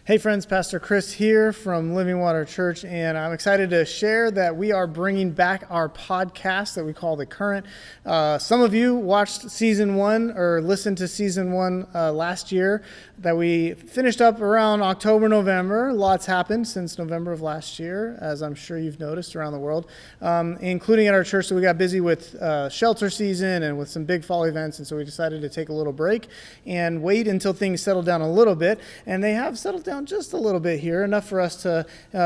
Hey friends, Pastor Chris here from Living Water Church, and I'm excited to share that we are bringing back our podcast that we call The Current. Some of you watched season one or listened to season one last year that we finished up around October, November. Lots happened since November of last year, as I'm sure you've noticed around the world, including at our church. So we got busy with shelter season and with some big fall events, and so we decided to take a little break and wait until things settled down a little bit, and they have settled down just a little bit here, enough for us to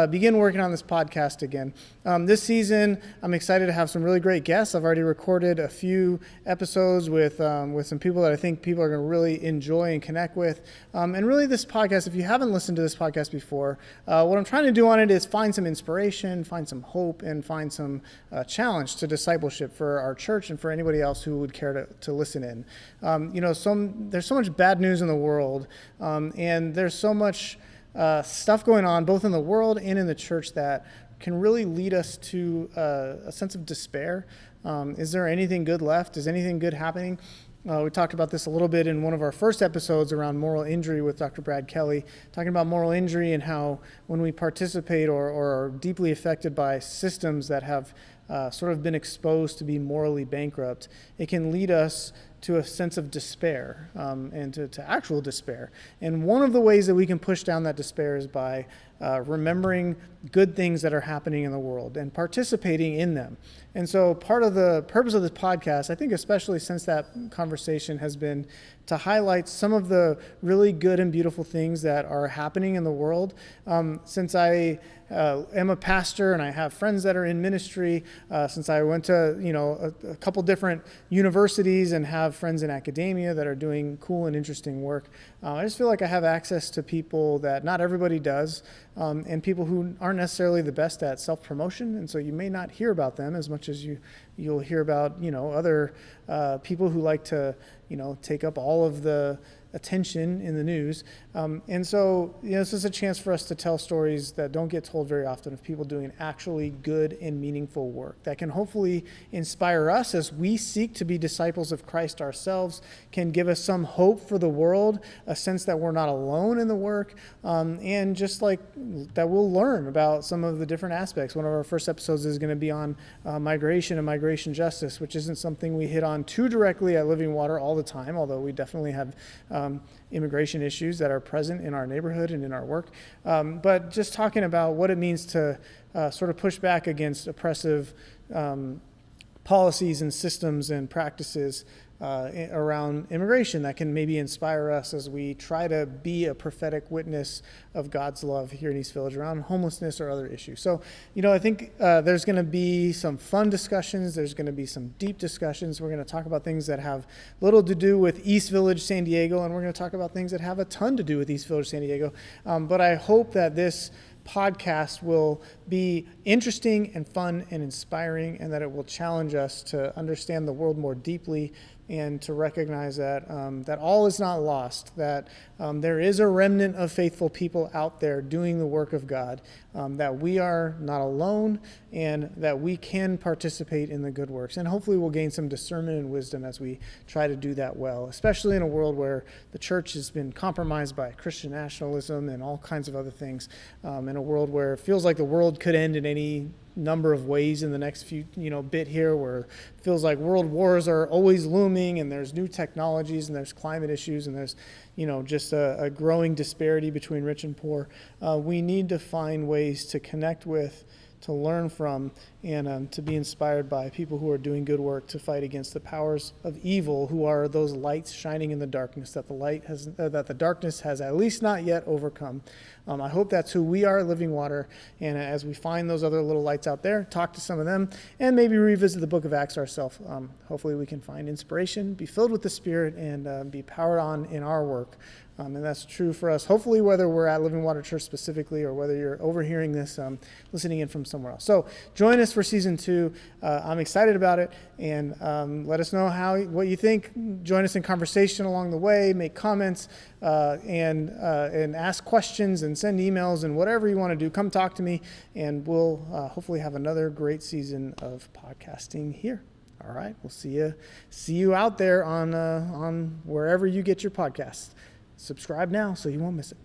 begin working on this podcast again. This season, I'm excited to have some really great guests. I've already recorded a few episodes with some people that I think people are going to really enjoy and connect with. And really this podcast, if you haven't listened to this podcast before, what I'm trying to do on it is find some inspiration, find some hope, and find some challenge to discipleship for our church and for anybody else who would care to listen in. There's so much bad news in the world, and there's so much stuff going on both in the world and in the church that can really lead us to a sense of despair. Is there anything good left? Is anything good happening? We talked about this a little bit in one of our first episodes around moral injury with Dr. Brad Kelly, talking about moral injury and how when we participate or are deeply affected by systems that have sort of been exposed to be morally bankrupt, it can lead us to a sense of despair and to actual despair. And one of the ways that we can push down that despair is by remembering good things that are happening in the world and participating in them. And so part of the purpose of this podcast, I think especially since that conversation, has been to highlight some of the really good and beautiful things that are happening in the world. Since I am a pastor and I have friends that are in ministry, since I went to a couple different universities and have friends in academia that are doing cool and interesting work, I just feel like I have access to people that not everybody does, and people who aren't necessarily the best at self-promotion, and so you may not hear about them as much as you'll hear about other people who like to take up all of the attention in the news. And so this is a chance for us to tell stories that don't get told very often of people doing actually good and meaningful work that can hopefully inspire us as we seek to be disciples of Christ ourselves, can give us some hope for the world, a sense that we're not alone in the work, and just like that we'll learn about some of the different aspects. One of our first episodes is going to be on migration and migration justice, which isn't something we hit on too directly at Living Water all the time, although we definitely have immigration issues that are present in our neighborhood and in our work. But just talking about what it means to sort of push back against oppressive policies and systems and practices around immigration that can maybe inspire us as we try to be a prophetic witness of God's love here in East Village around homelessness or other issues. So, I think there's going to be some fun discussions. There's going to be some deep discussions. We're going to talk about things that have little to do with East Village, San Diego, and we're going to talk about things that have a ton to do with East Village, San Diego. But I hope that this podcast will be interesting and fun and inspiring, and that it will challenge us to understand the world more deeply and to recognize that that all is not lost, that there is a remnant of faithful people out there doing the work of God, that we are not alone, and that we can participate in the good works. And hopefully we'll gain some discernment and wisdom as we try to do that well, especially in a world where the church has been compromised by Christian nationalism and all kinds of other things, in a world where it feels like the world could end in any number of ways in the next few bit here, where it feels like world wars are always looming, and there's new technologies, and there's climate issues, and there's just a growing disparity between rich and poor. We need to find ways to connect with, to learn from, and to be inspired by people who are doing good work to fight against the powers of evil, who are those lights shining in the darkness that the darkness has at least not yet overcome. I hope that's who we are at Living Water, and as we find those other little lights out there, talk to some of them, and maybe revisit the book of Acts ourselves. Hopefully we can find inspiration, be filled with the Spirit, and be powered on in our work. And that's true for us, hopefully, whether we're at Living Water Church specifically or whether you're overhearing this, listening in from somewhere else. So join us for season 2. I'm excited about it, and let us know what you think. Join us in conversation along the way, make comments, and ask questions and send emails and whatever you want to do. Come talk to me, and we'll hopefully have another great season of podcasting here. All right, we'll see you out there on wherever you get your podcasts. Subscribe now so you won't miss it.